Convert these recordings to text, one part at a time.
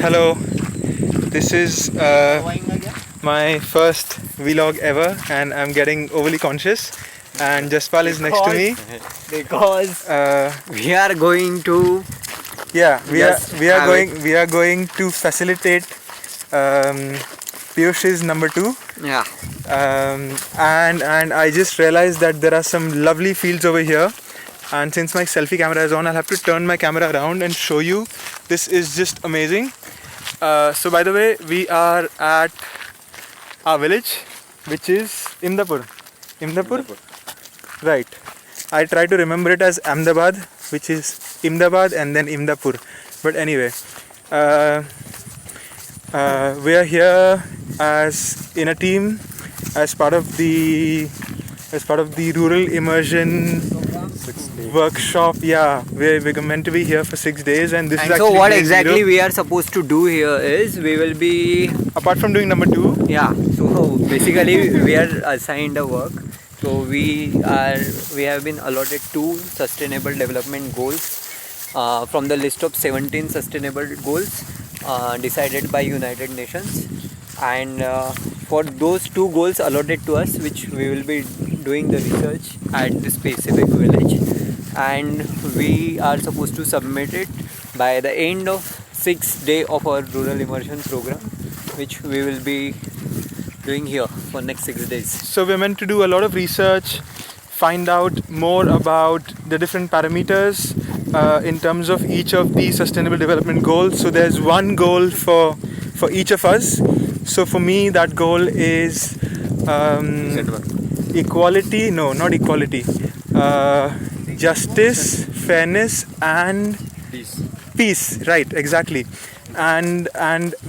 Hello, this is my first vlog ever, and I'm getting overly conscious. And Jaspal is next to me. Because Uh, we are going to yeah, just we are have it. going we are going to facilitate Piyush's number two. Yeah. And I just realized that there are some lovely fields over here. And since my selfie camera is on, I'll have to turn my camera around and show you. This is just amazing. So by the way, we are at our village, which is Imdapur. Imdapur? Right. I try to remember it as Ahmedabad, which is Imdabad and then Imdapur. But anyway, uh, we are here as in a team as part of the rural immersion workshop. Yeah, we're meant to be here for 6 days, and this is And actually so what day exactly zero. we are supposed to do here is we will be Apart from doing number two. yeah. So basically we are assigned a work. So we have been allotted two sustainable development goals from the list of 17 sustainable goals decided by United Nations. And for those two goals allotted to us, which we will be doing the research at the specific village, and we are supposed to submit it by the end of 6th day of our rural immersion program, which we will be doing here for next 6 days. So we're meant to do a lot of research, find out more about the different parameters in terms of each of the sustainable development goals. So there's one goal for each of us. So for me, that goal is equality. No, not equality. Justice, fairness, and peace. Right, exactly. And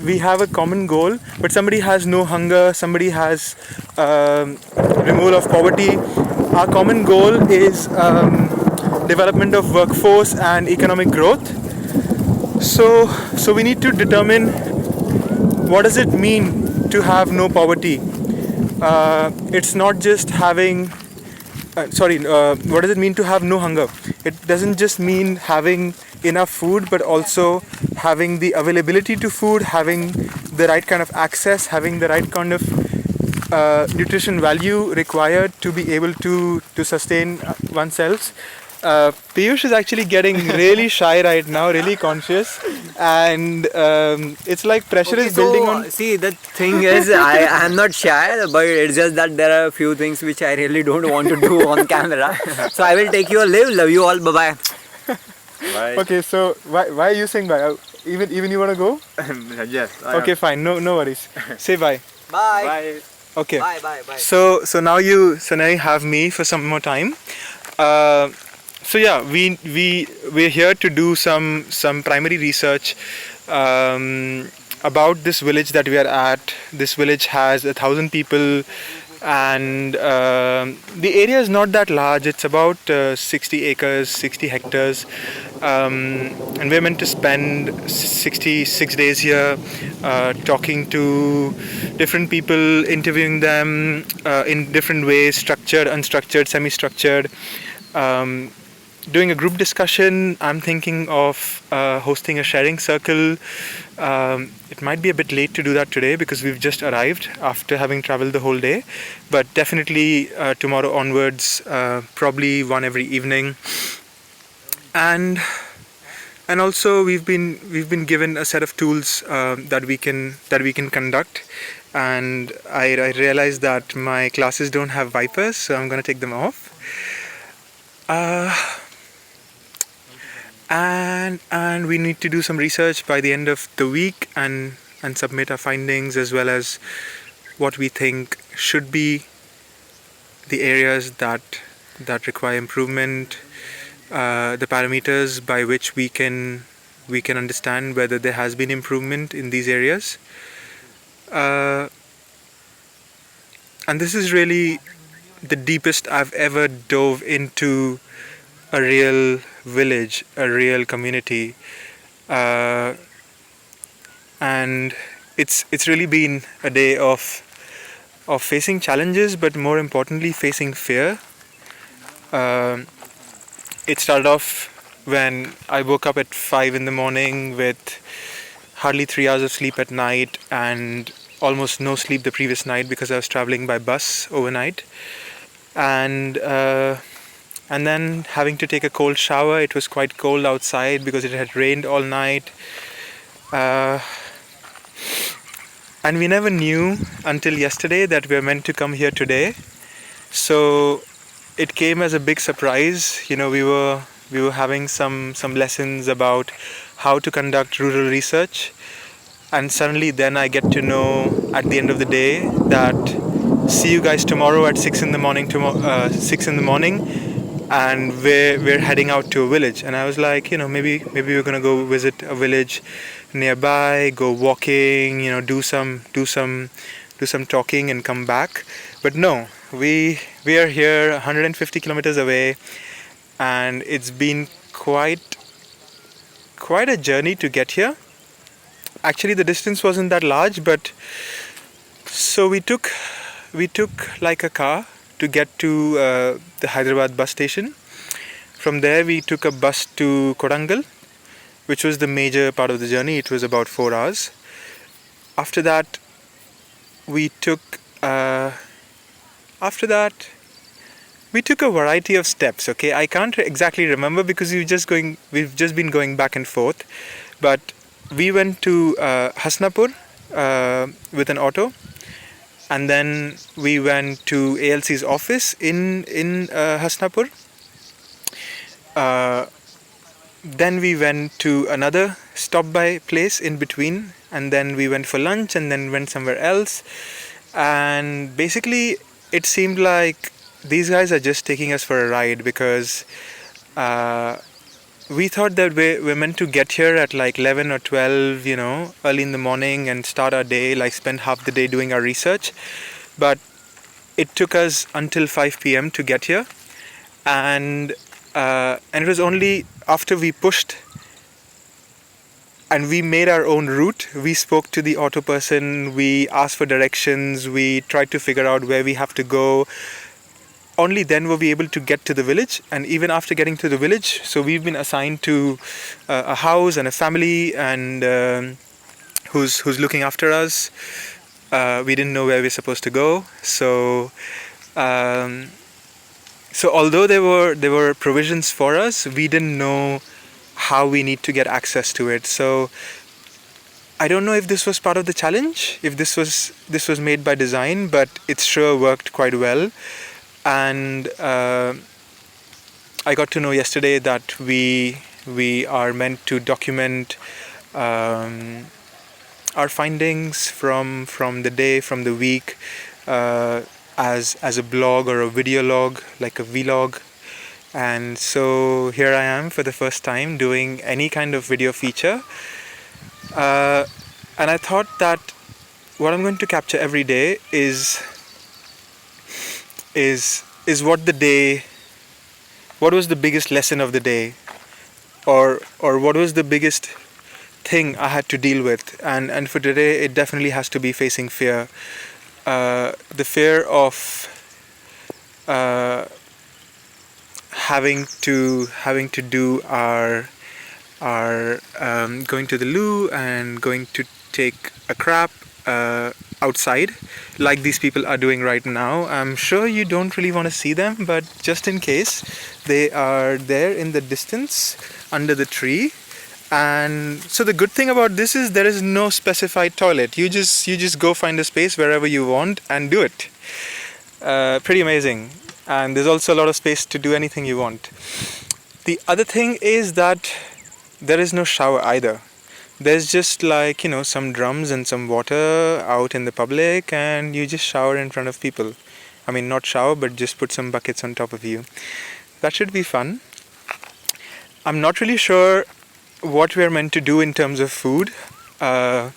we have a common goal, but somebody has no hunger, somebody has removal of poverty. Our common goal is development of workforce and economic growth. So we need to determine what does it mean to have no poverty. It's not just having what does it mean to have no hunger? It doesn't just mean having enough food, but also having the availability to food, having the right kind of access, having the right kind of nutrition value required to be able to sustain oneself. Piyush is actually getting really shy right now, really conscious, and it's like pressure is building on. See, the thing is, I am not shy, but it's just that there are a few things which I really don't want to do on camera. So I will take you a live. Love you all. Bye bye. Bye. Okay, so why are you saying bye? Even you wanna go? Yes. Okay, fine. No worries. Say bye. Bye. Bye. Okay. Bye. Bye. Bye. So now you have me for some more time. So yeah, we're here to do some primary research about this village that we are at. This village has 1,000 people, and the area is not that large. It's about 60 acres, 60 hectares, and we're meant to spend 66 days here, talking to different people, interviewing them in different ways, structured, unstructured, semi-structured. Doing a group discussion. I'm thinking of hosting a sharing circle. It might be a bit late to do that today because we've just arrived after having traveled the whole day, but definitely tomorrow onwards, probably one every evening. And also we've been given a set of tools that we can conduct. And I realized that my classes don't have wipers, so I'm going to take them off. And we need to do some research by the end of the week and submit our findings, as well as what we think should be the areas that require improvement, the parameters by which we can understand whether there has been improvement in these areas. And this is really the deepest I've ever dove into a real village, a real community, and it's really been a day of facing challenges, but more importantly facing fear. It started off when I woke up at 5 in the morning with hardly 3 hours of sleep at night, and almost no sleep the previous night because I was traveling by bus overnight. And and then having to take a cold shower. It was quite cold outside because it had rained all night. Uh, and we never knew until yesterday that we were meant to come here today. So it came as a big surprise. We were having some lessons about how to conduct rural research, and suddenly then I get to know at the end of the day that see you guys tomorrow at 6 in the morning. 6 in the morning, and we're heading out to a village. And I was like, maybe we're gonna go visit a village nearby, go walking, do some talking and come back. But no, we are here 150 kilometers away, and it's been quite a journey to get here. Actually, the distance wasn't that large, but so we took like a car to get to the Hyderabad bus station. From there, we took a bus to Kodangal, which was the major part of the journey. It was about 4 hours. After that, we took uh, after that we took a variety of steps. Okay, I can't exactly remember because we've just been going back and forth. But we went to Hasnapur with an auto, and then we went to ALC's office in Hasnapur. Uh, then we went to another stop by place in between, and then we went for lunch, and then went somewhere else. And basically, it seemed like these guys are just taking us for a ride because uh, we thought that we're meant to get here at like 11 or 12, early in the morning, and start our day, like spend half the day doing our research. But it took us until 5 p.m. to get here, and it was only after we pushed and we made our own route. We spoke to the auto person, we asked for directions, we tried to figure out where we have to go. Only then were we able to get to the village. And even after getting to the village, so we've been assigned to a house and a family, and who's looking after us. We didn't know where we're supposed to go, um, so although there were provisions for us, we didn't know how we need to get access to it. So I don't know if this was part of the challenge, if this was made by design, but it sure worked quite well. And I got to know yesterday that we are meant to document um, our findings from the day, from the week, uh, as a blog or a video log, like a vlog. And so here I am for the first time doing any kind of video feature. Uh, and I thought that what I'm going to capture every day is what was the biggest lesson of the day, or what was the biggest thing I had to deal with. And for today, it definitely has to be facing fear. The fear of uh, having to do our going to the loo and going to take a crap outside, like these people are doing right now. I'm sure you don't really want to see them, but just in case, they are there in the distance under the tree. And so the good thing about this is there is no specified toilet. You just go find a space wherever you want and do it. Pretty amazing. And there's also a lot of space to do anything you want. The other thing is that there is no shower either. There's just like, some drums and some water out in the public, and you just shower in front of people. I mean, not shower, but just put some buckets on top of you. That should be fun. I'm not really sure what we're meant to do in terms of food. A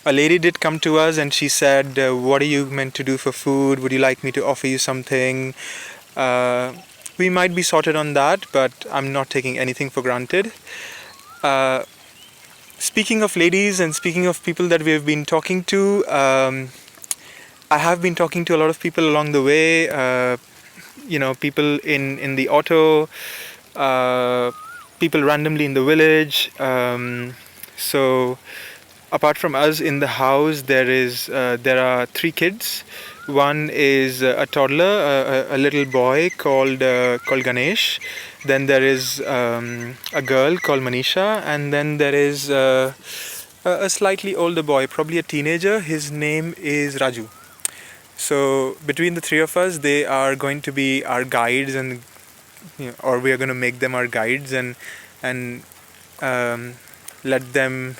lady did come to us and she said, what are you meant to do for food? Would you like me to offer you something? We might be sorted on that, but I'm not taking anything for granted. Uh, Speaking of ladies and speaking of people that we have been talking to, I have been talking to a lot of people along the way. People in the auto, people randomly in the village. So apart from us in the house, there are three kids. One is a toddler, a little boy called Ganesh. Then there is a girl called Manisha, and then there is a slightly older boy, probably a teenager. His name is Raju. So between the three of us, they are going to be our guides, and or we are going to make them our guides and let them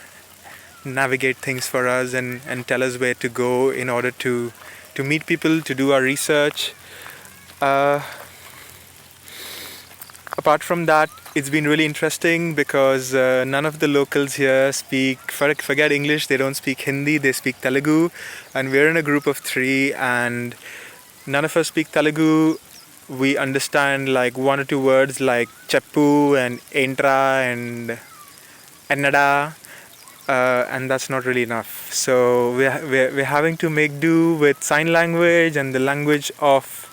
navigate things for us and tell us where to go in order to meet people, to do our research. Uh, Apart from that, it's been really interesting because none of the locals here forget English. They don't speak Hindi, they speak Telugu, and we're in a group of three, and none of us speak Telugu. We understand like one or two words like cheppu and entra and ennada, and that's not really enough. So we're having to make do with sign language and the language of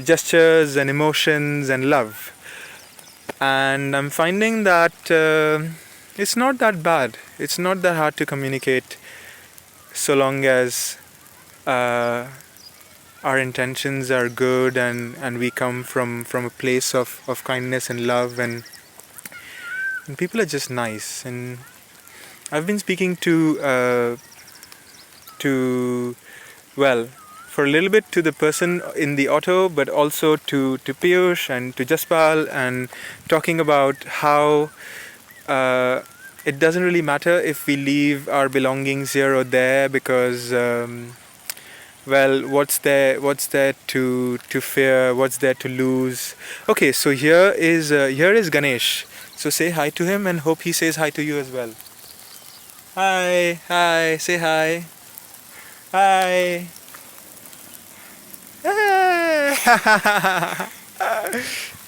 gestures and emotions and love. And I'm finding that it's not that bad. It's not that hard to communicate so long as our intentions are good and we come from a place of kindness and love, and people are just nice. And I've been speaking to well, for a little bit to the person in the auto, but also to Piyush and to Jaspal, and talking about how it doesn't really matter if we leave our belongings here or there, because well, what's there to fear, what's there to lose? Okay, so here is Ganesh. So say hi to him and hope he says hi to you as well. Hi, say hi. Hi.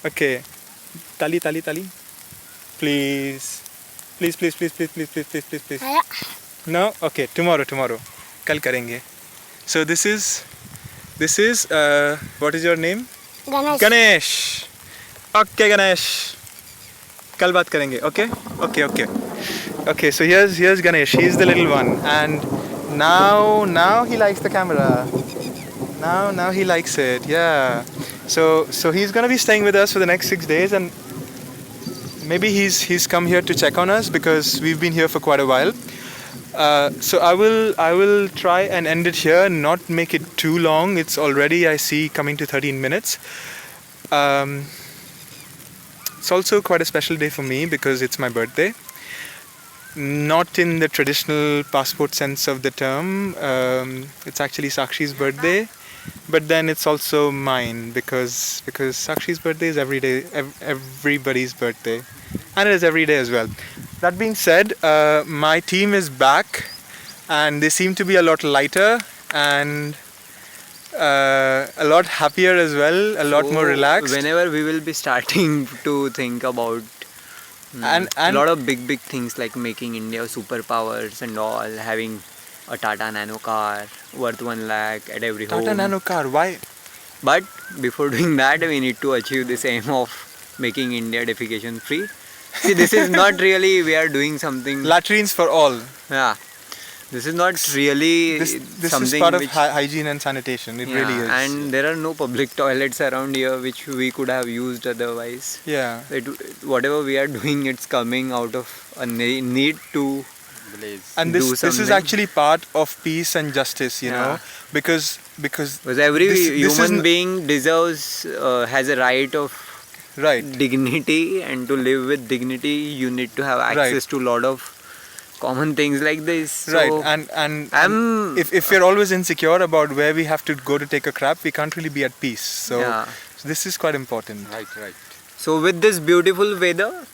Okay, tali. Please. Please. No? Okay, tomorrow. Kal karenge. So this is what is your name? Ganesh. Okay, Ganesh. Kal baat karenge. Okay, so here's Ganesh. He's the little one, and now he likes the camera. Now he likes it. Yeah. So he's gonna be staying with us for the next 6 days, and maybe he's come here to check on us because we've been here for quite a while. So I will try and end it here, not make it too long. It's already, I see, coming to 13 minutes. It's also quite a special day for me because it's my birthday. Not in the traditional passport sense of the term. It's actually Sakshi's birthday, but then it's also mine because Sakshi's birthday is everybody's birthday, and it is every day as well. That being said, my team is back, and they seem to be a lot lighter and a lot happier as well, a lot more relaxed. Whenever we will be starting to think about and a lot of big things like making India superpowers and all, having a Tata Nano car worth 1 lakh at every home. Tata Nano car, why? But before doing that, we need to achieve this aim of making India defecation free. See, this is not really we are doing something. Latrines for all. Yeah, this is not really This something is part of which, hygiene and sanitation. It really is. And there are no public toilets around here which we could have used otherwise. Yeah. Whatever we are doing, it's coming out of a need to And do this is something. actually part of peace and justice, you know, because every this human is being deserves has a right of right. dignity, and to live with dignity you need to have access to a lot of common things like this. So Right, and if we're always insecure about where we have to go to take a crap, we can't really be at peace. So this is quite important. Right. So with this beautiful weather,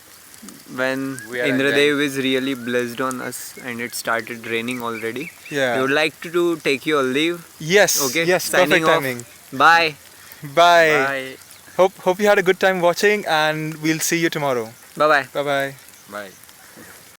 when Indradev is really blessed on us and it started raining already, Yeah. we would like to take your leave. Yes. Okay. Yes. Signing Perfect off. timing. Bye. Bye. Hope you had a good time watching, and we'll see you tomorrow. Bye. Bye. Bye.